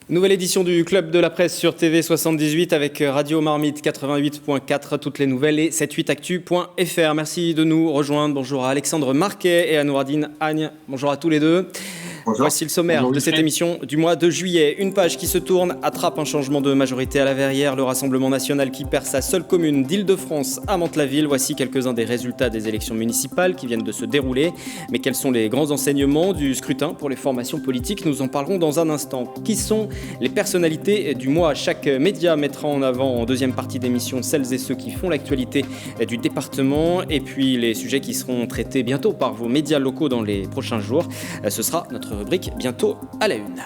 Nouvelle édition du Club de la Presse sur TV78 avec Radio Marmite 88.4, toutes les nouvelles et 78actu.fr. Merci de nous rejoindre. Bonjour à Alexandre Marquet et à Nouradine Agne. Bonjour à tous les deux. Bonjour. Voici le sommaire de cette émission du mois de juillet. Une page qui se tourne attrape un changement de majorité à la Verrière. Le Rassemblement national qui perd sa seule commune d'Île-de-France à Mantes-la-Ville. Voici quelques-uns des résultats des élections municipales qui viennent de se dérouler. Mais quels sont les grands enseignements du scrutin pour les formations politiques? Nous en parlerons dans un instant. Qui sont les personnalités du mois? Chaque média mettra en avant en deuxième partie d'émission celles et ceux qui font l'actualité du département. Et puis les sujets qui seront traités bientôt par vos médias locaux dans les prochains jours. Ce sera notre rubrique bientôt à la une.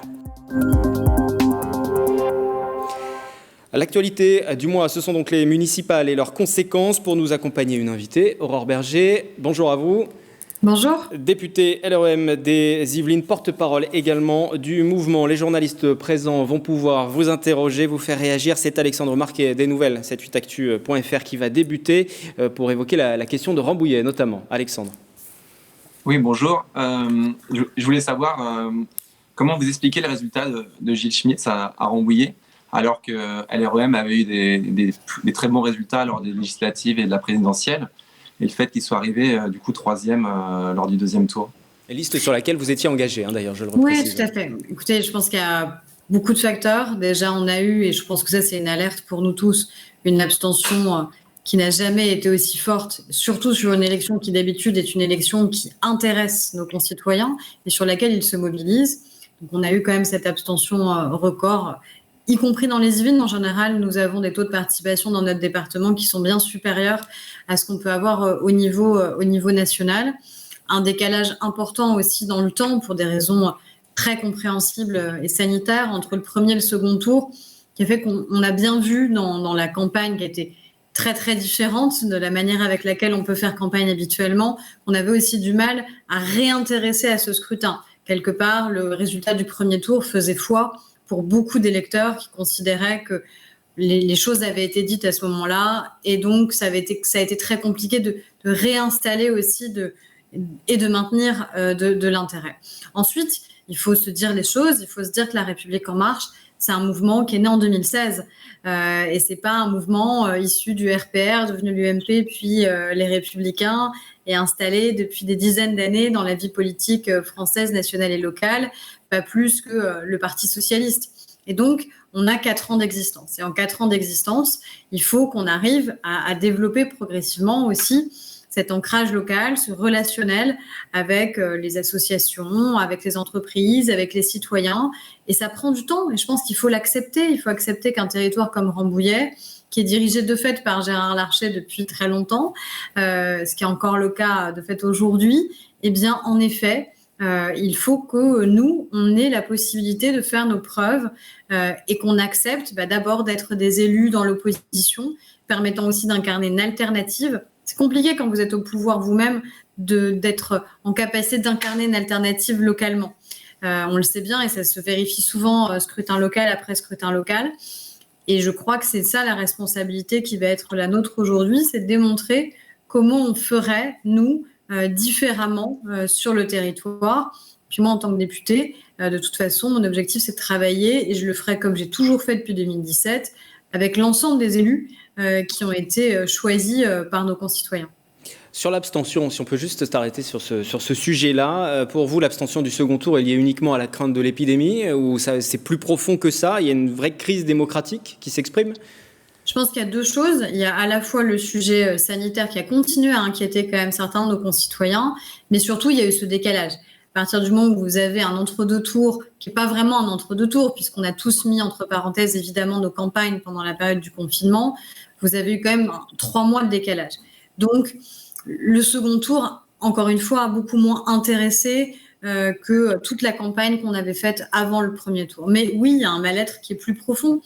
L'actualité du mois, ce sont donc les municipales et leurs conséquences. Pour nous accompagner, une invitée, Aurore Berger. Bonjour à vous. Bonjour. Députée LREM des Yvelines, porte-parole également du mouvement. Les journalistes présents vont pouvoir vous interroger, vous faire réagir. C'est Alexandre Marquet des Nouvelles, 78actu.fr qui va débuter pour évoquer la question de Rambouillet notamment. Alexandre. Oui, bonjour. Je voulais savoir comment vous expliquez les résultats de Gilles Schmitz à Rambouillet, alors que LREM avait eu des très bons résultats lors des législatives et de la présidentielle, et le fait qu'il soit arrivé du coup troisième lors du deuxième tour. Liste sur laquelle vous étiez engagé, d'ailleurs, je le reprécise. Oui, tout à fait. Écoutez, je pense qu'il y a beaucoup de facteurs. Déjà, on a eu, et je pense que ça c'est une alerte pour nous tous, une abstention qui n'a jamais été aussi forte, surtout sur une élection qui d'habitude est une élection qui intéresse nos concitoyens et sur laquelle ils se mobilisent. Donc on a eu quand même cette abstention record, y compris dans les Yvelines. En général, nous avons des taux de participation dans notre département qui sont bien supérieurs à ce qu'on peut avoir au niveau national. Un décalage important aussi dans le temps pour des raisons très compréhensibles et sanitaires entre le premier et le second tour, qui a fait qu'on a bien vu dans la campagne qui était très très différente de la manière avec laquelle on peut faire campagne habituellement. On avait aussi du mal à réintéresser à ce scrutin. Quelque part, le résultat du premier tour faisait foi pour beaucoup d'électeurs qui considéraient que les choses avaient été dites à ce moment-là, et donc ça a été très compliqué de réinstaller aussi et de maintenir de l'intérêt. Ensuite, il faut se dire les choses, il faut se dire que La République En Marche, c'est un mouvement qui est né en 2016 et c'est pas un mouvement issu du RPR, devenu l'UMP, puis les Républicains, et installé depuis des dizaines d'années dans la vie politique française, nationale et locale, pas plus que le Parti socialiste. Et donc, on a 4 ans d'existence. Et en 4 ans d'existence, il faut qu'on arrive à développer progressivement aussi cet ancrage local, ce relationnel avec les associations, avec les entreprises, avec les citoyens. Et ça prend du temps, et je pense qu'il faut l'accepter. Il faut accepter qu'un territoire comme Rambouillet, qui est dirigé de fait par Gérard Larcher depuis très longtemps, ce qui est encore le cas de fait aujourd'hui, eh bien, en effet, il faut que nous, on ait la possibilité de faire nos preuves et qu'on accepte d'abord d'être des élus dans l'opposition, permettant aussi d'incarner une alternative. C'est compliqué quand vous êtes au pouvoir vous-même d'être en capacité d'incarner une alternative localement. On le sait bien et ça se vérifie souvent scrutin local après scrutin local. Et je crois que c'est ça la responsabilité qui va être la nôtre aujourd'hui, c'est de démontrer comment on ferait, nous, différemment sur le territoire. Puis moi, en tant que députée, de toute façon, mon objectif, c'est de travailler, et je le ferai comme j'ai toujours fait depuis 2017, avec l'ensemble des élus qui ont été choisis par nos concitoyens. Sur l'abstention, si on peut juste s'arrêter sur ce sujet-là, pour vous, l'abstention du second tour est liée uniquement à la crainte de l'épidémie, ou c'est plus profond que ça? Il y a une vraie crise démocratique qui s'exprime? Je pense qu'il y a 2 choses. Il y a à la fois le sujet sanitaire qui a continué à inquiéter quand même certains de nos concitoyens, mais surtout, il y a eu ce décalage. À partir du moment où vous avez un entre-deux tours, qui n'est pas vraiment un entre-deux tours, puisqu'on a tous mis entre parenthèses évidemment nos campagnes pendant la période du confinement, vous avez eu quand même 3 mois de décalage. Donc, le second tour, encore une fois, a beaucoup moins intéressé que toute la campagne qu'on avait faite avant le premier tour. Mais oui, il y a un mal-être qui est plus profond,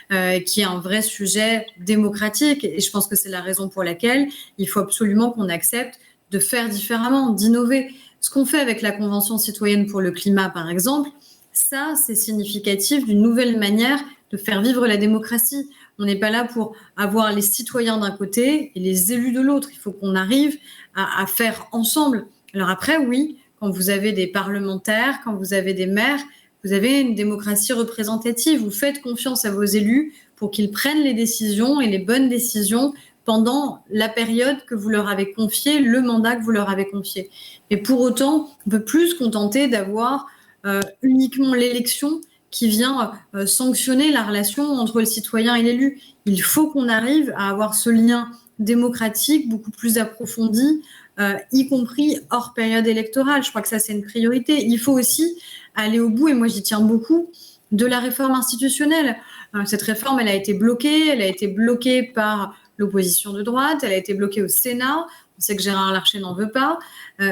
qui est un vrai sujet démocratique, et je pense que c'est la raison pour laquelle il faut absolument qu'on accepte de faire différemment, d'innover. Ce qu'on fait avec la Convention citoyenne pour le climat, par exemple, ça, c'est significatif d'une nouvelle manière de faire vivre la démocratie. On n'est pas là pour avoir les citoyens d'un côté et les élus de l'autre. Il faut qu'on arrive à faire ensemble. Alors après, oui, quand vous avez des parlementaires, quand vous avez des maires, vous avez une démocratie représentative. Vous faites confiance à vos élus pour qu'ils prennent les décisions et les bonnes décisions pendant la période que vous leur avez confiée, le mandat que vous leur avez confié. Mais pour autant, on ne peut plus se contenter d'avoir uniquement l'élection qui vient sanctionner la relation entre le citoyen et l'élu. Il faut qu'on arrive à avoir ce lien démocratique beaucoup plus approfondi, y compris hors période électorale. Je crois que ça, c'est une priorité. Il faut aussi aller au bout, et moi j'y tiens beaucoup, de la réforme institutionnelle. Cette réforme, elle a été bloquée par l'opposition de droite, elle a été bloquée au Sénat. On sait que Gérard Larcher n'en veut pas,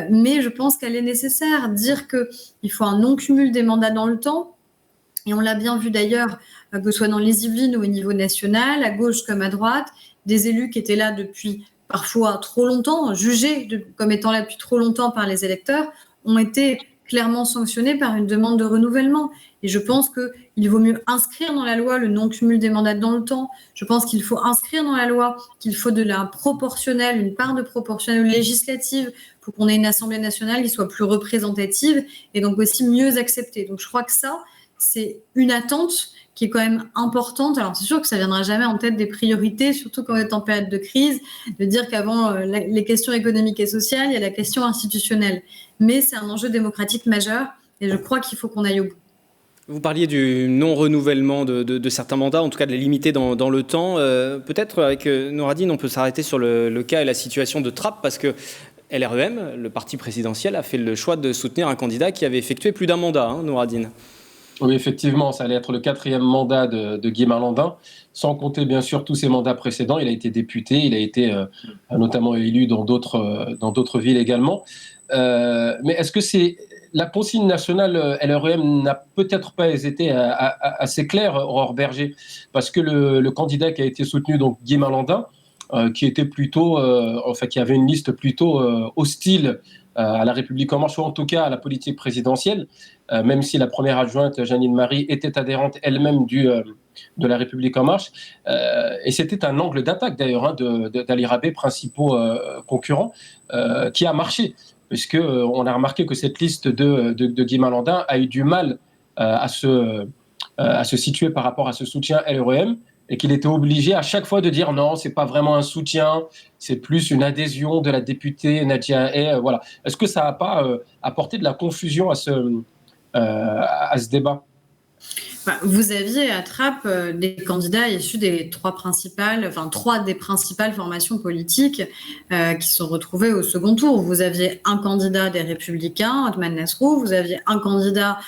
mais je pense qu'elle est nécessaire. Dire qu'il faut un non-cumul des mandats dans le temps, et on l'a bien vu d'ailleurs, que ce soit dans les Yvelines ou au niveau national, à gauche comme à droite, des élus qui étaient là depuis parfois trop longtemps, jugés comme étant là depuis trop longtemps par les électeurs, ont été clairement sanctionnés par une demande de renouvellement. Et je pense qu'il vaut mieux inscrire dans la loi le non-cumul des mandats dans le temps. Je pense qu'il faut inscrire dans la loi qu'il faut de la proportionnelle, une part de proportionnelle législative pour qu'on ait une Assemblée nationale qui soit plus représentative et donc aussi mieux acceptée. Donc je crois que ça, c'est une attente qui est quand même importante. Alors c'est sûr que ça ne viendra jamais en tête des priorités, surtout quand on est en période de crise, de dire qu'avant les questions économiques et sociales, il y a la question institutionnelle. Mais c'est un enjeu démocratique majeur et je crois qu'il faut qu'on aille au bout. Vous parliez du non-renouvellement de certains mandats, en tout cas de les limiter dans le temps. Peut-être avec Nouradine, on peut s'arrêter sur le cas et la situation de Trappes, parce que LREM, le parti présidentiel, a fait le choix de soutenir un candidat qui avait effectué plus d'un mandat, Nouradine. Oui, effectivement, ça allait être le 4e mandat de Guy Malandin, sans compter bien sûr tous ses mandats précédents. Il a été député, il a été notamment élu dans d'autres villes également. Mais est-ce que c'est la consigne nationale LREM n'a peut-être pas été assez claire, Aurore Berger, parce que le candidat qui a été soutenu, donc Guy Malandin, qui était plutôt, qui avait une liste plutôt hostile à la République en marche, ou en tout cas à la politique présidentielle, même si la première adjointe, Jeannine Marie, était adhérente elle-même de la République en marche. Et c'était un angle d'attaque d'ailleurs d'Ali Rabet, principaux concurrents, qui a marché, puisqu'on a remarqué que cette liste de Guy Malandin a eu du mal à se situer par rapport à ce soutien LREM, et qu'il était obligé à chaque fois de dire non, c'est pas vraiment un soutien, c'est plus une adhésion de la députée Nadia Hay. Voilà. Est-ce que ça n'a pas apporté de la confusion à ce débat ? Vous aviez à Trappes des candidats issus des trois des principales formations politiques qui se sont retrouvés au second tour. Vous aviez un candidat des Républicains, Othman Nasrou, vous aviez un candidat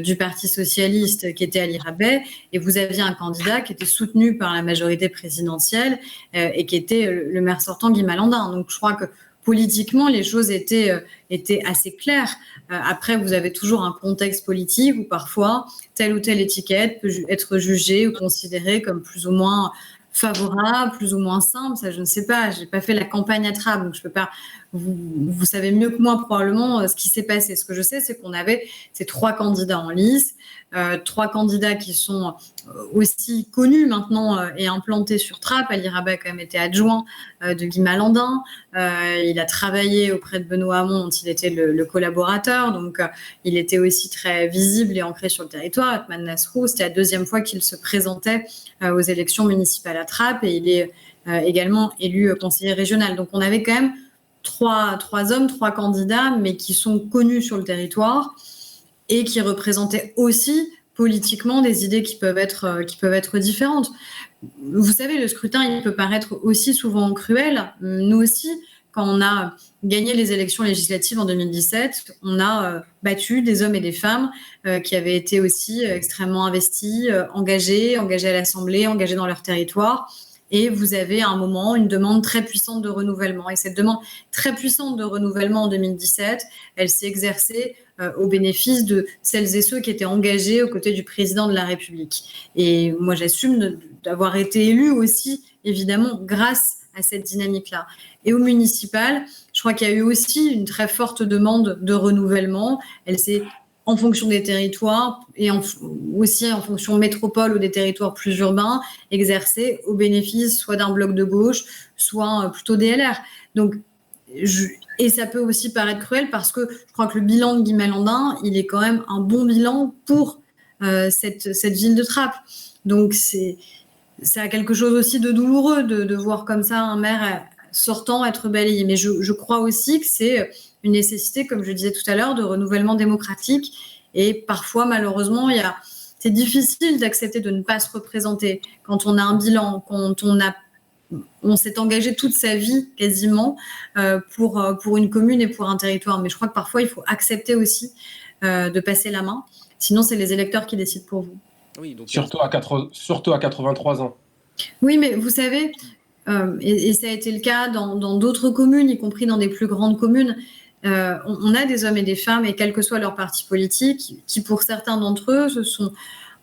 du Parti socialiste qui était Ali Rabet, et vous aviez un candidat qui était soutenu par la majorité présidentielle et qui était le maire sortant Guy Malandin. Donc je crois que politiquement, les choses étaient assez claires. Après, vous avez toujours un contexte politique où parfois telle ou telle étiquette peut être jugée ou considérée comme plus ou moins favorable, plus ou moins simple. Ça, je ne sais pas. Je n'ai pas fait la campagne à Trappes, donc je peux pas. Vous savez mieux que moi probablement ce qui s'est passé. Ce que je sais, c'est qu'on avait ces trois candidats en lice, trois candidats qui sont aussi connus maintenant et implantés sur Trappes. Ali Rabet a quand même été adjoint de Guy Malandin. Il a travaillé auprès de Benoît Hamon, dont il était le collaborateur. Donc, il était aussi très visible et ancré sur le territoire. Othman Nasrou, c'était la deuxième fois qu'il se présentait aux élections municipales à Trappes, et il est également élu conseiller régional. Donc, on avait quand même trois hommes, trois candidats, mais qui sont connus sur le territoire et qui représentaient aussi politiquement des idées qui peuvent être différentes. Vous savez, le scrutin, il peut paraître aussi souvent cruel. Nous aussi, quand on a gagné les élections législatives en 2017, on a battu des hommes et des femmes qui avaient été aussi extrêmement investis, engagés à l'Assemblée, engagés dans leur territoire. Et vous avez à un moment une demande très puissante de renouvellement. Et cette demande très puissante de renouvellement en 2017, elle s'est exercée au bénéfice de celles et ceux qui étaient engagés aux côtés du président de la République. Et moi, j'assume d'avoir été élue aussi, évidemment, grâce à cette dynamique-là. Et au municipal, je crois qu'il y a eu aussi une très forte demande de renouvellement. Elle s'est, en fonction des territoires et aussi en fonction métropole ou des territoires plus urbains, exercée au bénéfice soit d'un bloc de gauche, soit plutôt des LR. Donc, et ça peut aussi paraître cruel parce que je crois que le bilan de Guy Malandin, il est quand même un bon bilan pour cette ville de Trappes. Donc, ça a quelque chose aussi de douloureux de voir comme ça un maire sortant être balayé. Mais je crois aussi que c'est une nécessité, comme je disais tout à l'heure, de renouvellement démocratique. Et parfois, malheureusement, c'est difficile d'accepter de ne pas se représenter quand on a un bilan, quand on s'est engagé toute sa vie quasiment pour une commune et pour un territoire. Mais je crois que parfois, il faut accepter aussi de passer la main. Sinon, c'est les électeurs qui décident pour vous. Oui, donc surtout à 83 ans. Oui, mais vous savez, et ça a été le cas dans d'autres communes, y compris dans des plus grandes communes. On a des hommes et des femmes, et quel que soit leur parti politique, qui pour certains d'entre eux se sont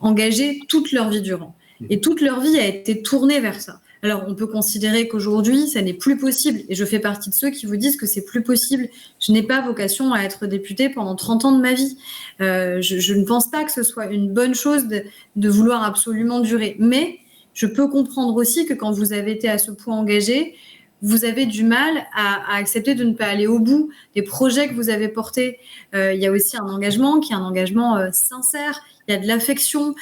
engagés toute leur vie durant. Et toute leur vie a été tournée vers ça. Alors, on peut considérer qu'aujourd'hui, ça n'est plus possible. Et je fais partie de ceux qui vous disent que c'est plus possible. Je n'ai pas vocation à être députée pendant 30 ans de ma vie. Je ne pense pas que ce soit une bonne chose de vouloir absolument durer. Mais je peux comprendre aussi que quand vous avez été à ce point engagé, vous avez du mal à accepter de ne pas aller au bout des projets que vous avez portés. Il y a aussi un engagement qui est un engagement sincère. Il y a de l'affection.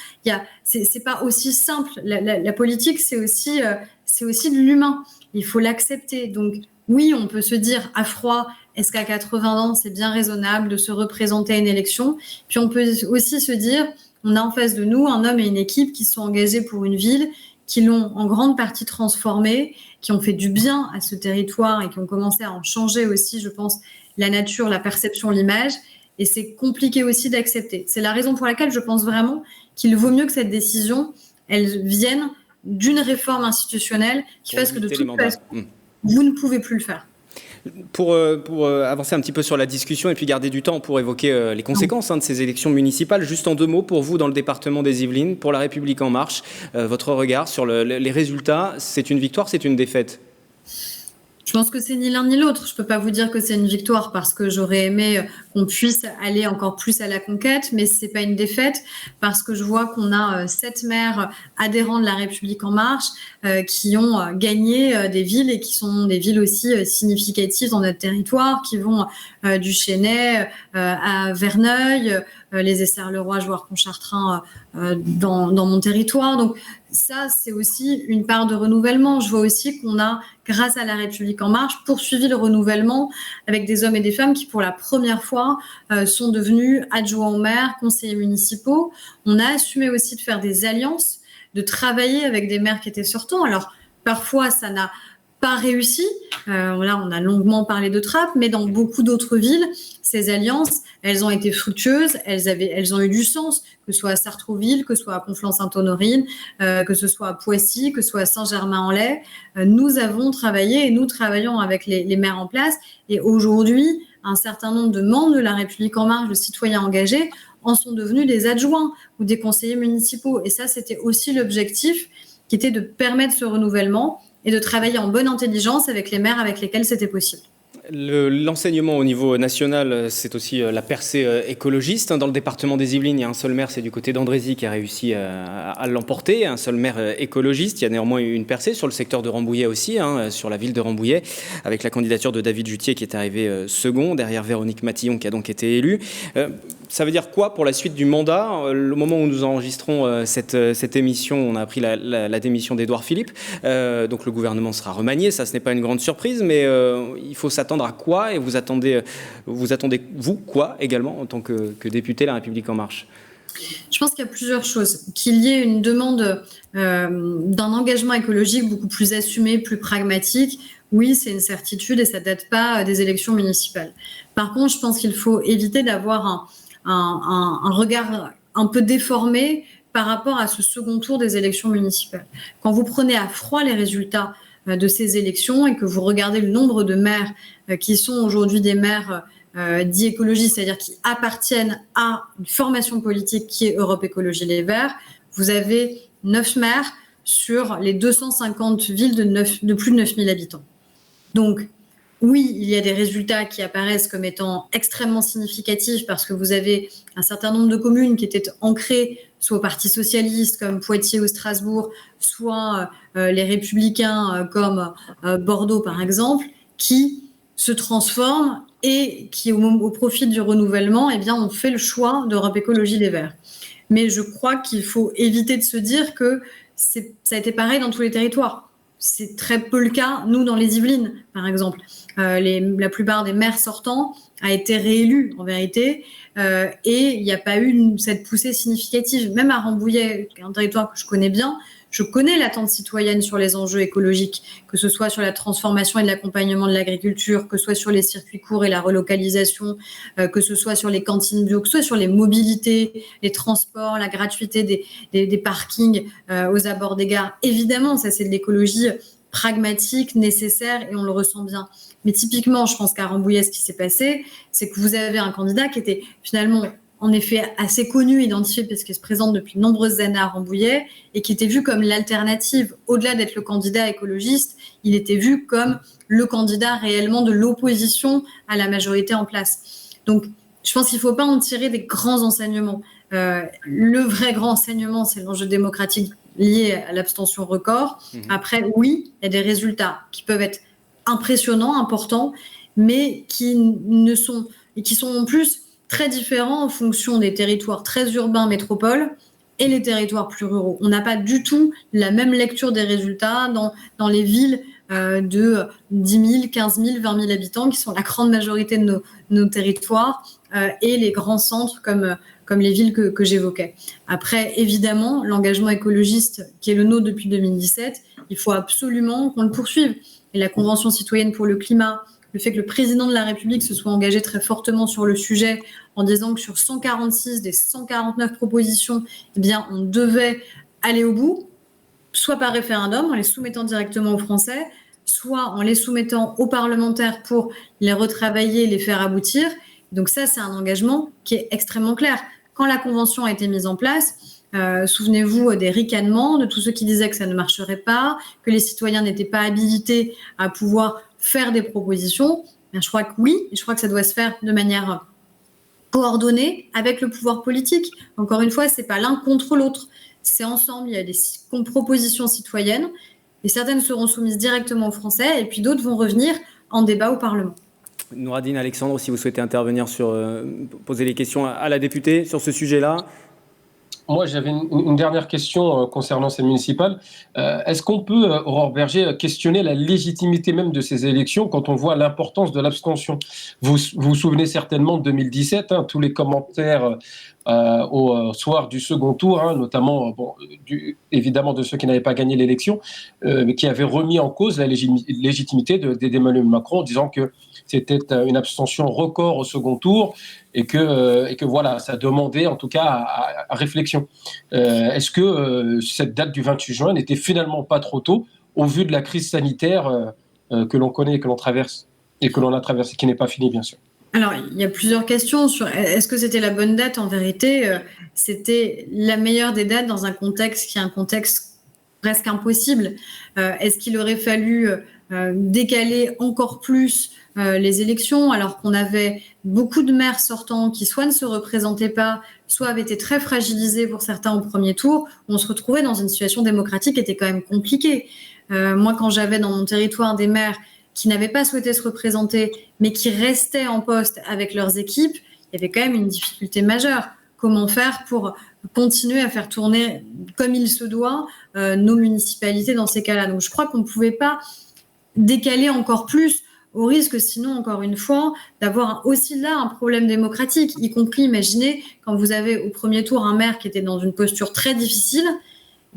C'est pas aussi simple. La politique, c'est aussi de l'humain. Il faut l'accepter. Donc oui, on peut se dire à froid, est-ce qu'à 80 ans, c'est bien raisonnable de se représenter à une élection? Puis on peut aussi se dire, on a en face de nous un homme et une équipe qui sont engagés pour une ville, qui l'ont en grande partie transformée, qui ont fait du bien à ce territoire et qui ont commencé à en changer aussi, je pense, la nature, la perception, l'image. Et c'est compliqué aussi d'accepter. C'est la raison pour laquelle je pense vraiment qu'il vaut mieux que cette décision, elle vienne d'une réforme institutionnelle qui fasse que de toute façon, vous ne pouvez plus le faire. Pour avancer un petit peu sur la discussion et puis garder du temps pour évoquer les conséquences de ces élections municipales, juste en 2 mots pour vous dans le département des Yvelines, pour La République En Marche, votre regard sur les résultats, c'est une victoire, c'est une défaite? Je pense que c'est ni l'un ni l'autre. Je ne peux pas vous dire que c'est une victoire parce que j'aurais aimé qu'on puisse aller encore plus à la conquête, mais ce n'est pas une défaite parce que je vois qu'on a 7 maires adhérents de La République En Marche qui ont gagné des villes et qui sont des villes aussi significatives dans notre territoire, qui vont du Chesnay à Verneuil, les Essarts-le-Roi, Jouarre-Pontchartrain dans mon territoire. Donc ça, c'est aussi une part de renouvellement. Je vois aussi qu'on a, grâce à La République En Marche, poursuivi le renouvellement avec des hommes et des femmes qui, pour la première fois, sont devenus adjoints au maire, conseillers municipaux. On a assumé aussi de faire des alliances, de travailler avec des maires qui étaient sortants. Alors, parfois, ça n'a pas réussi. Là, on a longuement parlé de Trappes, mais dans beaucoup d'autres villes, ces alliances, elles ont été fructueuses, elles ont eu du sens, que ce soit à Sartrouville, que ce soit à Conflans-Sainte-Honorine, que ce soit à Poissy, que ce soit à Saint-Germain-en-Laye. Nous avons travaillé et nous travaillons avec les maires en place. Et aujourd'hui, un certain nombre de membres de La République En Marche, de citoyens engagés, en sont devenus des adjoints ou des conseillers municipaux. Et ça, c'était aussi l'objectif, qui était de permettre ce renouvellement et de travailler en bonne intelligence avec les maires avec lesquels c'était possible. L'enseignement au niveau national, c'est aussi la percée écologiste. Dans le département des Yvelines, il y a un seul maire, c'est du côté d'Andrézy qui a réussi à l'emporter, un seul maire écologiste. Il y a néanmoins une percée sur le secteur de Rambouillet aussi, sur la ville de Rambouillet, avec la candidature de David Jutier qui est arrivé second, derrière Véronique Matillon qui a donc été élue. Ça veut dire quoi pour la suite du mandat? Au moment où nous enregistrons cette émission, on a appris la démission d'Édouard Philippe. Donc le gouvernement sera remanié, ça ce n'est pas une grande surprise, mais il faut s'attendre à quoi? Et vous attendez vous quoi également en tant que député La République En Marche? Je pense qu'il y a plusieurs choses. Qu'il y ait une demande d'un engagement écologique beaucoup plus assumé, plus pragmatique, oui, c'est une certitude et ça ne date pas des élections municipales. Par contre, je pense qu'il faut éviter d'avoir un regard un peu déformé par rapport à ce second tour des élections municipales. Quand vous prenez à froid les résultats de ces élections et que vous regardez le nombre de maires qui sont aujourd'hui des maires dits écologistes, c'est-à-dire qui appartiennent à une formation politique qui est Europe Écologie Les Verts, vous avez 9 maires sur les 250 villes de plus de 9000 habitants. Donc, oui, il y a des résultats qui apparaissent comme étant extrêmement significatifs parce que vous avez un certain nombre de communes qui étaient ancrées soit au Parti socialiste comme Poitiers ou Strasbourg, soit les Républicains comme Bordeaux par exemple, qui se transforment et qui au profit du renouvellement, eh bien, ont fait le choix d'Europe Écologie Les Verts. Mais je crois qu'il faut éviter de se dire que ça a été pareil dans tous les territoires. C'est très peu le cas, nous, dans les Yvelines, par exemple. La plupart des maires sortants a été réélus, en vérité, et il n'y a pas eu cette poussée significative. Même à Rambouillet, un territoire que je connais bien, je connais l'attente citoyenne sur les enjeux écologiques, que ce soit sur la transformation et l'accompagnement de l'agriculture, que ce soit sur les circuits courts et la relocalisation, que ce soit sur les cantines bio, que ce soit sur les mobilités, les transports, la gratuité des parkings aux abords des gares. Évidemment, ça c'est de l'écologie pragmatique, nécessaire, et on le ressent bien. Mais typiquement, je pense qu'à Rambouillet, ce qui s'est passé, c'est que vous avez un candidat qui était finalement en effet assez connu, identifié, parce qu'il se présente depuis de nombreuses années à Rambouillet, et qui était vu comme l'alternative. Au-delà d'être le candidat écologiste, il était vu comme le candidat réellement de l'opposition à la majorité en place. Donc, je pense qu'il ne faut pas en tirer des grands enseignements. Le vrai grand enseignement, c'est l'enjeu démocratique lié à l'abstention record. Après, oui, il y a des résultats qui peuvent être impressionnants, importants, mais qui sont en plus très différents en fonction des territoires très urbains, métropoles, et les territoires plus ruraux. On n'a pas du tout la même lecture des résultats dans les villes de 10 000, 15 000, 20 000 habitants, qui sont la grande majorité de nos territoires, et les grands centres comme les villes que j'évoquais. Après, évidemment, l'engagement écologiste qui est le nôtre depuis 2017, il faut absolument qu'on le poursuive. Et la Convention citoyenne pour le climat, le fait que le président de la République se soit engagé très fortement sur le sujet en disant que sur 146 des 149 propositions, eh bien, on devait aller au bout, soit par référendum, en les soumettant directement aux Français, soit en les soumettant aux parlementaires pour les retravailler, les faire aboutir. Donc ça, c'est un engagement qui est extrêmement clair. Quand la Convention a été mise en place, souvenez-vous des ricanements, de tous ceux qui disaient que ça ne marcherait pas, que les citoyens n'étaient pas habilités à pouvoir faire des propositions. Je crois que oui, et je crois que ça doit se faire de manière coordonnée avec le pouvoir politique. Encore une fois, c'est pas l'un contre l'autre, c'est ensemble. Il y a des propositions citoyennes, et certaines seront soumises directement aux Français, et puis d'autres vont revenir en débat au Parlement. Nouradine, Alexandre, si vous souhaitez intervenir poser les questions à la députée sur ce sujet-là. Moi, j'avais une dernière question concernant ces municipales. Est-ce qu'on peut, Aurore Bergé, questionner la légitimité même de ces élections quand on voit l'importance de l'abstention ? Vous vous souvenez certainement de 2017, tous les commentaires au soir du second tour, notamment évidemment de ceux qui n'avaient pas gagné l'élection, mais qui avaient remis en cause la légitimité d'Emmanuel Macron en disant que c'était une abstention record au second tour et que voilà, ça demandait en tout cas à réflexion. Est-ce que cette date du 28 juin n'était finalement pas trop tôt au vu de la crise sanitaire que l'on connaît et que l'on traverse et que l'on a traversée, qui n'est pas finie bien sûr? Alors, il y a plusieurs questions sur est-ce que c'était la bonne date. En vérité, c'était la meilleure des dates dans un contexte qui est un contexte presque impossible. Est-ce qu'il aurait fallu décaler encore plus les élections alors qu'on avait beaucoup de maires sortants qui soit ne se représentaient pas, soit avaient été très fragilisés pour certains au premier tour, où on se retrouvait dans une situation démocratique qui était quand même compliquée. Moi, quand j'avais dans mon territoire des maires qui n'avaient pas souhaité se représenter, mais qui restaient en poste avec leurs équipes, il y avait quand même une difficulté majeure. Comment faire pour continuer à faire tourner comme il se doit nos municipalités dans ces cas-là? Donc je crois qu'on ne pouvait pas décaler encore plus, au risque sinon, encore une fois, d'avoir aussi là un problème démocratique, y compris, imaginez, quand vous avez au premier tour un maire qui était dans une posture très difficile,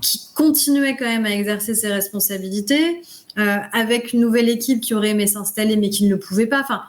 qui continuait quand même à exercer ses responsabilités, avec une nouvelle équipe qui aurait aimé s'installer mais qui ne le pouvait pas. Enfin,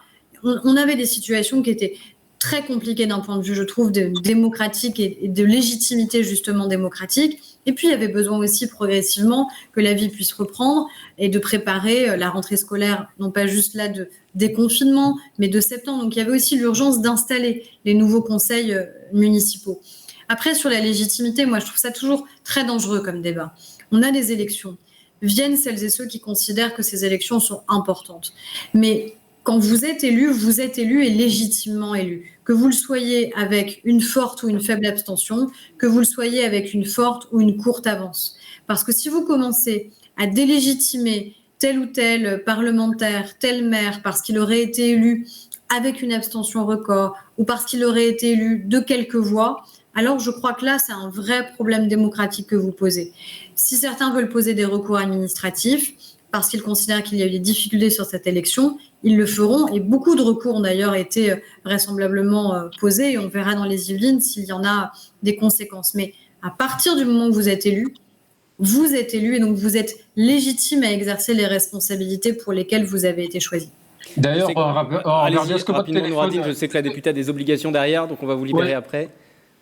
on avait des situations qui étaient très compliquées d'un point de vue, je trouve, de démocratique et de légitimité justement démocratique. Et puis, il y avait besoin aussi progressivement que la vie puisse reprendre et de préparer la rentrée scolaire, non pas juste là de déconfinement, mais de septembre. Donc, il y avait aussi l'urgence d'installer les nouveaux conseils municipaux. Après, sur la légitimité, moi, je trouve ça toujours très dangereux comme débat. On a des élections. Viennent celles et ceux qui considèrent que ces élections sont importantes. Mais quand vous êtes élu et légitimement élu. Que vous le soyez avec une forte ou une faible abstention, que vous le soyez avec une forte ou une courte avance. Parce que si vous commencez à délégitimer tel ou tel parlementaire, tel maire, parce qu'il aurait été élu avec une abstention record ou parce qu'il aurait été élu de quelques voix, alors je crois que là, c'est un vrai problème démocratique que vous posez. Si certains veulent poser des recours administratifs, parce qu'ils considèrent qu'il y a eu des difficultés sur cette élection, ils le feront. Et beaucoup de recours ont d'ailleurs été vraisemblablement posés. Et on verra dans les Yvelines s'il y en a des conséquences. Mais à partir du moment où vous êtes élu et donc vous êtes légitime à exercer les responsabilités pour lesquelles vous avez été choisi. D'ailleurs, allez-y, rapidement, Nouradine, je sais que la députée a des obligations derrière, donc on va vous libérer après.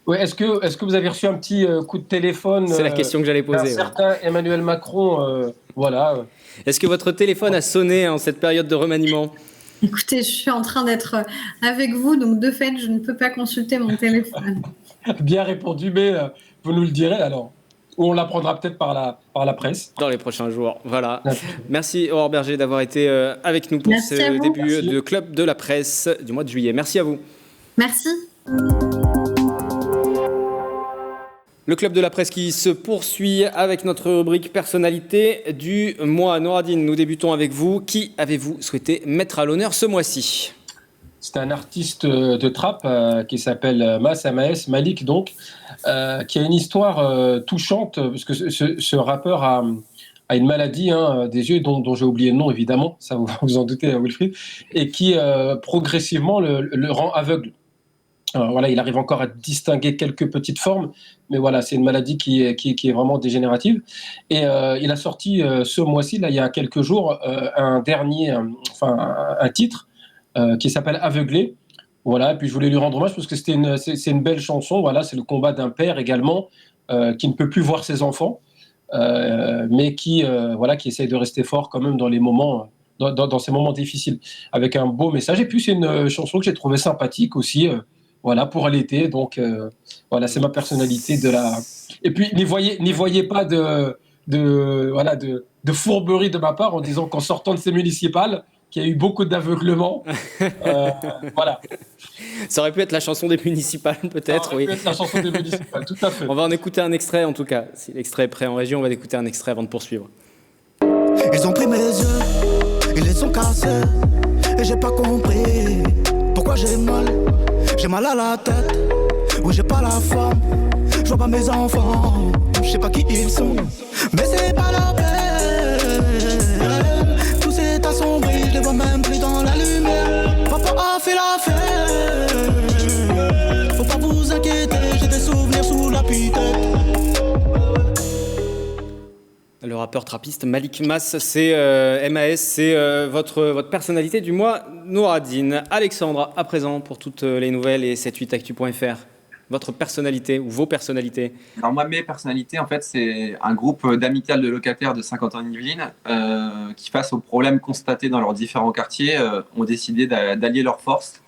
Oui, est-ce que vous avez reçu un petit coup de téléphone? C'est la question que j'allais poser. Certain Emmanuel Macron, voilà. Est-ce que votre téléphone a sonné en cette période de remaniement? Écoutez, je suis en train d'être avec vous, donc de fait, je ne peux pas consulter mon téléphone. Bien répondu, mais vous nous le direz alors. Ou on l'apprendra peut-être par la presse. Dans les prochains jours, voilà. Merci Aurore Berger d'avoir été avec nous pour Merci ce début de Club de la Presse du mois de juillet. Merci à vous. Merci. Le Club de la Presse qui se poursuit avec notre rubrique personnalité du mois. Nouradine, nous débutons avec vous. Qui avez-vous souhaité mettre à l'honneur ce mois-ci? C'est un artiste de trap qui s'appelle MAS Malik, donc, qui a une histoire touchante, parce que ce rappeur a une maladie des yeux dont j'ai oublié le nom, évidemment, ça vous en doutez, Wilfried, et qui progressivement le rend aveugle. Alors, voilà, il arrive encore à distinguer quelques petites formes, mais voilà, c'est une maladie qui est vraiment dégénérative. Et il a sorti ce mois-ci, là, il y a quelques jours, un titre qui s'appelle Aveuglé. Voilà, et puis je voulais lui rendre hommage parce que c'est une belle chanson. Voilà, c'est le combat d'un père également qui ne peut plus voir ses enfants, mais qui essaye de rester fort quand même dans les moments, dans ces moments difficiles, avec un beau message. Et puis c'est une chanson que j'ai trouvée sympathique aussi. Voilà, pour l'été, donc voilà, c'est ma personnalité de la. Et puis n'y voyez pas de fourberie de ma part en disant qu'en sortant de ces municipales, qu'il y a eu beaucoup d'aveuglements. Voilà. Ça aurait pu être la chanson des municipales, peut-être. Ça aurait pu être la chanson des municipales, tout à fait. On va en écouter un extrait, en tout cas. Si l'extrait est prêt en région, on va écouter un extrait avant de poursuivre. Ils ont pris mes yeux, ils les ont cassés, et j'ai pas compris pourquoi j'ai mal. J'ai mal à la tête, oui j'ai pas la forme. Je vois pas mes enfants, je sais pas qui ils sont. Mais c'est pas la peine, tout s'est assombri, je les vois même plus dans la lumière. Papa a fait la fête, faut pas vous inquiéter, j'ai des souvenirs sous la putette. Le rappeur trappiste Malik Mas, c'est MAS, c'est votre personnalité du mois, Nouradine. Alexandre, à présent, pour toutes les nouvelles et 78actu.fr, votre personnalité ou vos personnalités? Alors moi, mes personnalités, en fait, c'est un groupe d'amicales de locataires de Saint-Quentin-en-Yvelines qui, face aux problèmes constatés dans leurs différents quartiers, ont décidé d'allier leurs forces.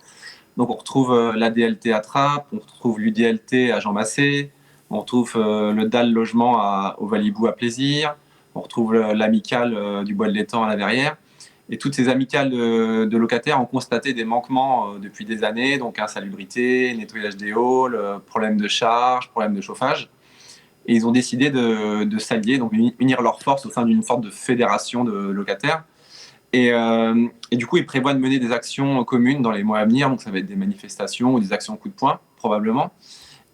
Donc on retrouve la DLT à Trappes, on retrouve l'UDLT à Jean Massé, on retrouve le DAL logement au Valibou à Plaisir, on retrouve l'amicale du Bois de l'Étang à la Verrière. Et toutes ces amicales de locataires ont constaté des manquements depuis des années, donc insalubrité, nettoyage des halls, problème de charge, problème de chauffage. Et ils ont décidé de s'allier, donc unir leurs forces au sein d'une sorte de fédération de locataires. Et du coup, ils prévoient de mener des actions communes dans les mois à venir, donc ça va être des manifestations ou des actions coup de poing, probablement.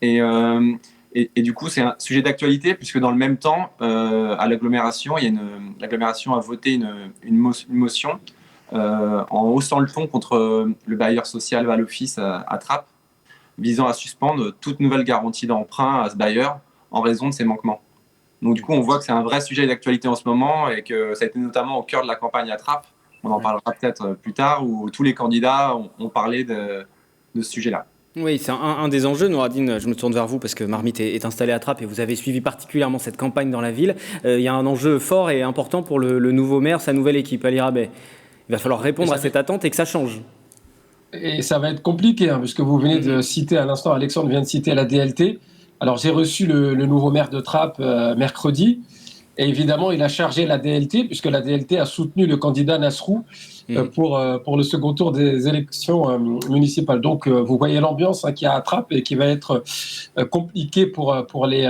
Et du coup, c'est un sujet d'actualité, puisque dans le même temps, à l'agglomération, l'agglomération a voté une motion en haussant le ton contre le bailleur social Val-Office à Trappes, visant à suspendre toute nouvelle garantie d'emprunt à ce bailleur en raison de ses manquements. Donc du coup, on voit que c'est un vrai sujet d'actualité en ce moment et que ça a été notamment au cœur de la campagne à Trappes. On en parlera peut-être plus tard, où tous les candidats ont parlé de ce sujet-là. Oui, c'est un des enjeux, Nouradine. Je me tourne vers vous parce que Marmite est installé à Trappes et vous avez suivi particulièrement cette campagne dans la ville. Il y a un enjeu fort et important pour le nouveau maire, sa nouvelle équipe, Ali Rabet. Il va falloir répondre à cette attente et que ça change. Et ça va être compliqué, puisque vous venez de citer à l'instant, Alexandre vient de citer la DLT. Alors j'ai reçu le nouveau maire de Trappes mercredi. Et évidemment, il a chargé la DLT, puisque la DLT a soutenu le candidat Nasrou, pour le second tour des élections municipales. Donc, vous voyez l'ambiance qui a à Trappes et qui va être compliquée pour les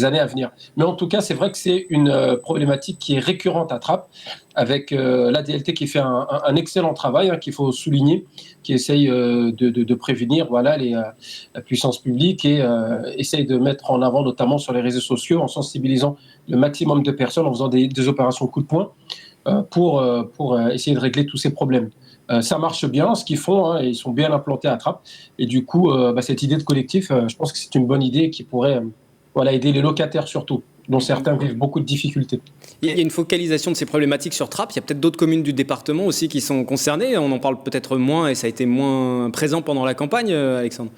années à venir. Mais en tout cas, c'est vrai que c'est une problématique qui est récurrente à Trappes, avec l'ADLT qui fait un excellent travail, qu'il faut souligner, qui essaye de prévenir la puissance publique et essaye de mettre en avant, notamment sur les réseaux sociaux, en sensibilisant le maximum de personnes, en faisant des opérations coup de poing pour essayer de régler tous ces problèmes. Ça marche bien, ce qu'ils font, et ils sont bien implantés à Trappes. Et du coup, cette idée de collectif, je pense que c'est une bonne idée qui pourrait aider les locataires surtout, dont certains vivent beaucoup de difficultés. Il y a une focalisation de ces problématiques sur Trappes. Il y a peut-être d'autres communes du département aussi qui sont concernées. On en parle peut-être moins et ça a été moins présent pendant la campagne, Alexandre.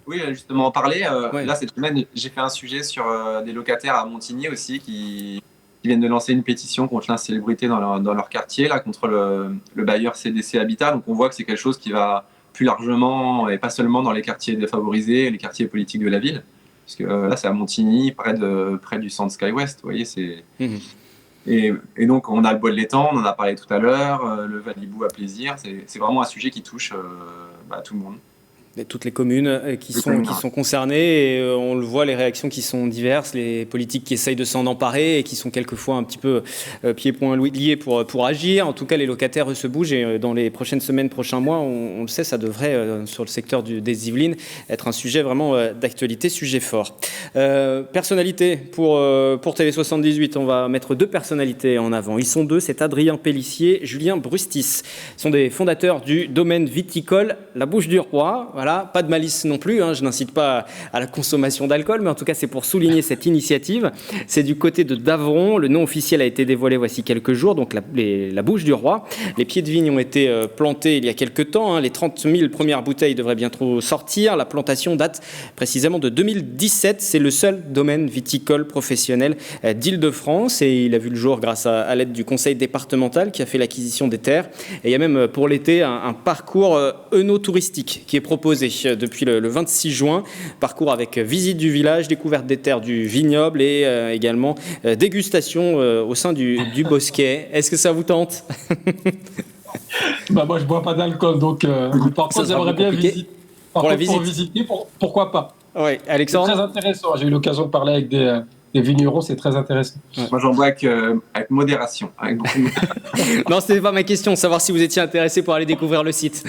Oui, justement, en parler. Ouais. Là, cette semaine, j'ai fait un sujet sur des locataires à Montigny aussi qui viennent de lancer une pétition contre l'insalubrité dans leur quartier, là, contre le bailleur CDC Habitat. Donc on voit que c'est quelque chose qui va plus largement, et pas seulement dans les quartiers défavorisés, les quartiers politiques de la ville. Parce que là, c'est à Montigny, près du centre SkyWest, vous voyez, c'est... Et donc, on a le bois de l'étang, on en a parlé tout à l'heure, le Valibou à plaisir, c'est vraiment un sujet qui touche tout le monde. Et toutes les communes qui sont concernées, et on le voit, les réactions qui sont diverses, les politiques qui essayent de s'en emparer et qui sont quelquefois un petit peu pieds-poings liés pour agir. En tout cas, les locataires, eux, se bougent et dans les prochaines semaines, prochains mois, on le sait, ça devrait, sur le secteur des Yvelines, être un sujet vraiment d'actualité, sujet fort. Personnalité pour TV78, on va mettre 2 personnalités en avant. Ils sont 2, c'est Adrien Pellissier, Julien Brustis. Ils sont des fondateurs du domaine viticole La Bouche du Roi. Voilà, pas de malice non plus, je n'incite pas à la consommation d'alcool, mais en tout cas c'est pour souligner cette initiative. C'est du côté de Davron, le nom officiel a été dévoilé voici quelques jours, donc la Bouche du Roi. Les pieds de vigne ont été plantés il y a quelques temps, les 30 000 premières bouteilles devraient bientôt sortir. La plantation date précisément de 2017, c'est le seul domaine viticole professionnel d'Île-de-France et il a vu le jour grâce à l'aide du conseil départemental qui a fait l'acquisition des terres. Et il y a même pour l'été un parcours œnotouristique qui est proposé depuis le 26 juin. Parcours avec visite du village, découverte des terres du vignoble et également dégustation au sein du bosquet. Est-ce que ça vous tente ? Moi, je bois pas d'alcool, donc parfois j'aimerais bien visiter. Pour visiter, pourquoi pas ? Oui, Alexandre ? C'est très intéressant. J'ai eu l'occasion de parler avec des vignerons, c'est très intéressant. Moi, j'en bois avec modération. Non, ce n'était pas ma question, savoir si vous étiez intéressé pour aller découvrir le site.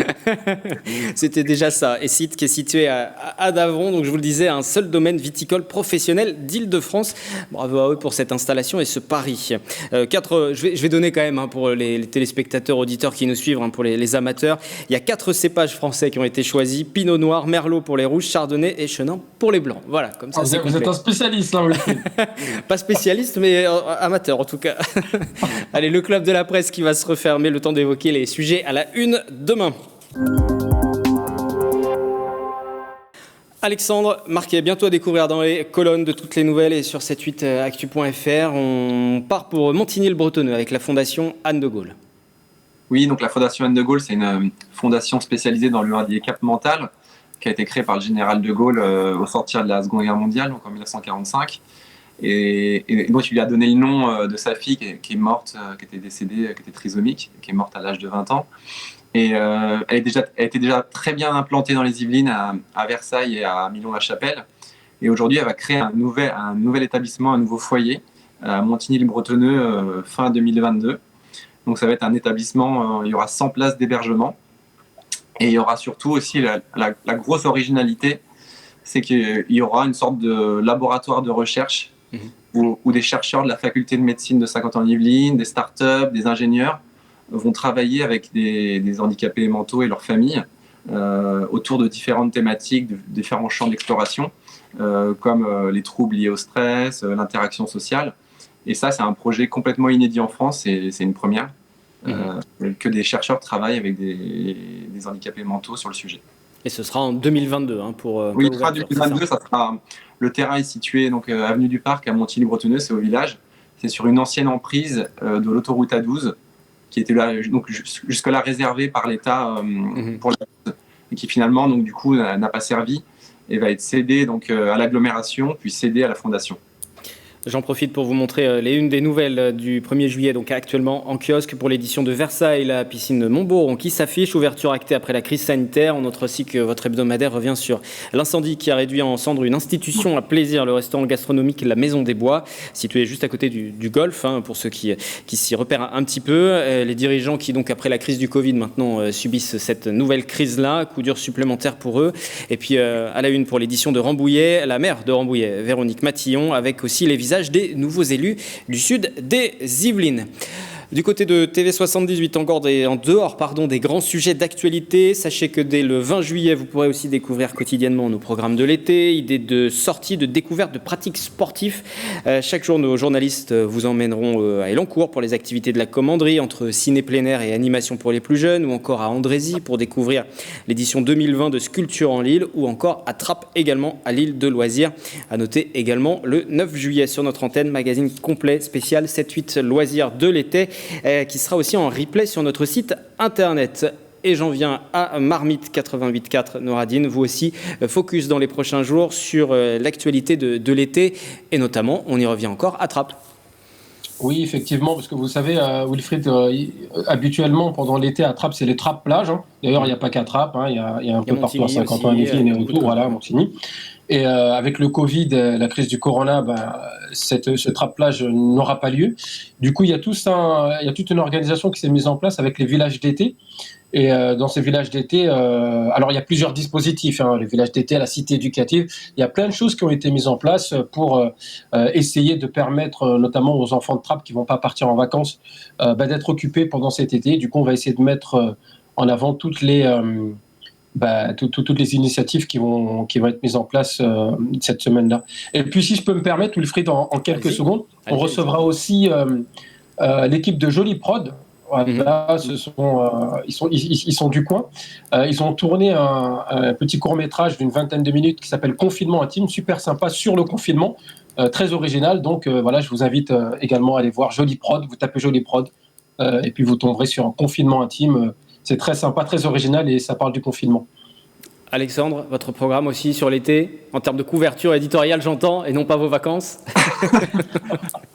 C'était déjà ça. Et site qui est situé à Davron, donc je vous le disais, un seul domaine viticole professionnel d'Île-de-France. Bravo à eux pour cette installation et ce pari. Je vais donner quand même pour les téléspectateurs, auditeurs qui nous suivent, pour les amateurs. Il y a 4 cépages français qui ont été choisis. Pinot Noir, Merlot pour les rouges, Chardonnay et Chenin pour les blancs. Voilà, comme ça. Vous êtes un spécialiste, là, Wilfried. Pas spécialiste, mais amateur en tout cas. Allez, le club de la presse qui va se refermer, le temps d'évoquer les sujets à la une demain. Alexandre Marquet, bientôt à découvrir dans les colonnes de toutes les nouvelles et sur 78actu.fr. On part pour Montigny-le-Bretonneux avec la fondation Anne de Gaulle. Oui, donc la fondation Anne de Gaulle, c'est une fondation spécialisée dans le handicap mental qui a été créée par le général de Gaulle au sortir de la Seconde Guerre mondiale, donc en 1945. Et donc il lui a donné le nom de sa fille qui est morte, qui était décédée, qui était trisomique, qui est morte à l'âge de 20 ans. Et elle était déjà très bien implantée dans les Yvelines, à Versailles et à Milon-la-Chapelle. Et aujourd'hui, elle va créer un nouvel établissement, un nouveau foyer à Montigny-le-Bretonneux fin 2022. Donc ça va être un établissement, il y aura 100 places d'hébergement. Et il y aura surtout aussi la grosse originalité, c'est qu'il y aura une sorte de laboratoire de recherche où des chercheurs de la faculté de médecine de Saint-Quentin-en-Yvelines, des startups, des ingénieurs vont travailler avec des handicapés mentaux et leurs familles autour de différentes thématiques, de différents champs d'exploration, comme les troubles liés au stress, l'interaction sociale. Et ça, c'est un projet complètement inédit en France, c'est une première, que des chercheurs travaillent avec des handicapés mentaux sur le sujet. Et ce sera en 2022 oui, 2022, ça sera. Le terrain est situé donc avenue du Parc à Montigny-le-Bretonneux, c'est au village. C'est sur une ancienne emprise de l'autoroute A12 qui était là donc jusque-là réservée par l'État pour la et qui finalement donc du coup n'a pas servi et va être cédée donc à l'agglomération puis cédée à la fondation. J'en profite pour vous montrer les unes des nouvelles du 1er juillet, donc actuellement en kiosque pour l'édition de Versailles, la piscine Montboron qui s'affiche, ouverture actée après la crise sanitaire. On note aussi que votre hebdomadaire revient sur l'incendie qui a réduit en cendres une institution à plaisir, le restaurant gastronomique La Maison des Bois, situé juste à côté du golf, pour ceux qui s'y repèrent un petit peu. Les dirigeants qui, donc après la crise du Covid, maintenant subissent cette nouvelle crise-là, coup dur supplémentaire pour eux. Et puis à la une pour l'édition de Rambouillet, la maire de Rambouillet, Véronique Matillon, avec aussi les visages des nouveaux élus du sud des Yvelines. Du côté de TV78, encore en dehors des grands sujets d'actualité, sachez que dès le 20 juillet, vous pourrez aussi découvrir quotidiennement nos programmes de l'été, idées de sorties, de découvertes, de pratiques sportives. Chaque jour, nos journalistes vous emmèneront à Elancourt pour les activités de la commanderie, entre ciné plein air et animation pour les plus jeunes, ou encore à Andrézy pour découvrir l'édition 2020 de Sculpture en Lille, ou encore à Trappes également à l'île de loisirs. À noter également le 9 juillet sur notre antenne, magazine complet spécial 7-8 loisirs de l'été, qui sera aussi en replay sur notre site internet. Et j'en viens à Marmite 88.4, Nouradine, vous aussi, focus dans les prochains jours sur l'actualité de l'été, et notamment, on y revient encore, à Trappes. Oui, effectivement, parce que vous savez, Wilfried, habituellement, pendant l'été, à Trappes, c'est les Trappes-plages. D'ailleurs, il n'y a pas qu'à Trappes, il y a un peu partout à Saint-Quentin, Yvelines et autour, voilà, Montigny. Et avec le Covid, la crise du Corona, ce Trappes-plage n'aura pas lieu. Du coup, il y a toute une organisation qui s'est mise en place avec les villages d'été. Et dans ces villages d'été, alors il y a plusieurs dispositifs, les villages d'été, la cité éducative, il y a plein de choses qui ont été mises en place pour essayer de permettre, notamment aux enfants de Trappes qui ne vont pas partir en vacances, d'être occupés pendant cet été. Du coup, on va essayer de mettre en avant toutes les initiatives qui vont être mises en place cette semaine-là. Et puis, si je peux me permettre, Wilfried, en quelques secondes, on recevra aussi l'équipe de Jolie Prod. Voilà, ils sont du coin. Ils ont tourné un petit court-métrage d'une 20aine de minutes qui s'appelle Confinement intime, super sympa sur le confinement, très original. Donc voilà, je vous invite également à aller voir Jolie Prod. Vous tapez Jolie Prod et puis vous tomberez sur un confinement intime. C'est très sympa, très original et ça parle du confinement. Alexandre, votre programme aussi sur l'été, en termes de couverture éditoriale, j'entends, et non pas vos vacances.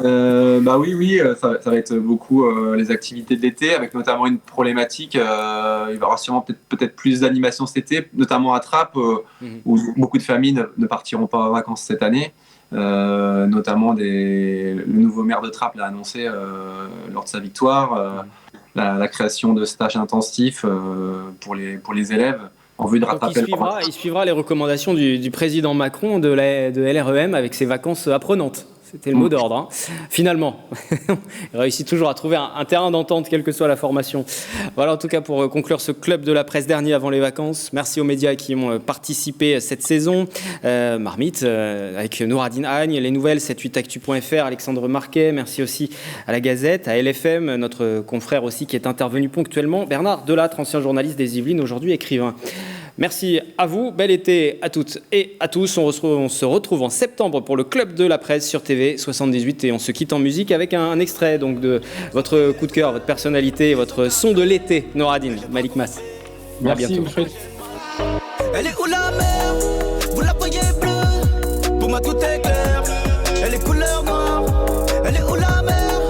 Oui, ça va être beaucoup les activités de l'été, avec notamment une problématique. Il va y avoir sûrement peut-être plus d'animation cet été, notamment à Trappes, où beaucoup de familles ne partiront pas en vacances cette année. Notamment le nouveau maire de Trappes l'a annoncé lors de sa victoire, la création de stages intensifs pour les élèves. En vue de rattraper il suivra les recommandations du président Macron de LREM avec ses vacances apprenantes. C'était le mot d'ordre. Finalement, il réussit toujours à trouver un terrain d'entente, quelle que soit la formation. Voilà, en tout cas, pour conclure ce club de la presse dernier avant les vacances. Merci aux médias qui ont participé cette saison. Marmite, avec Nouradine Agne, les nouvelles, 78actu.fr, Alexandre Marquet. Merci aussi à la Gazette, à LFM, notre confrère aussi qui est intervenu ponctuellement. Bernard Delattre, ancien journaliste des Yvelines, aujourd'hui écrivain. Merci à vous, bel été à toutes et à tous. On se retrouve en septembre pour le Club de la Presse sur TV78 et on se quitte en musique avec un extrait donc de votre coup de cœur, votre personnalité, votre son de l'été, Nouradine, Malik Mas. Merci, à bientôt. Wilfried. Elle est où la mer? Vous la voyez bleue? Pour moi tout est clair. Elle est couleur noire. Elle est où la mer?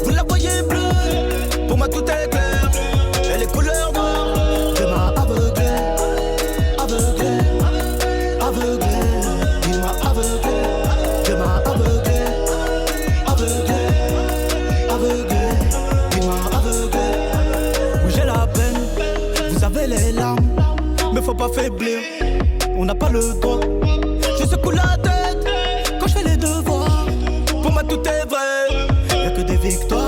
Vous la voyez bleue? Pour moi tout est clair. Elle est couleur noire. Tu m'as aveuglé, aveuglé, aveuglé. Il m'a aveuglé. Tu m'as aveuglé, aveuglé, aveuglé. Il m'a aveuglé. Oui j'ai la peine. Vous avez les larmes. Mais faut pas faiblir, on n'a pas le droit. Je secoue la tête quand je fais les devoirs. Pour moi tout est vrai, y'a que des victoires.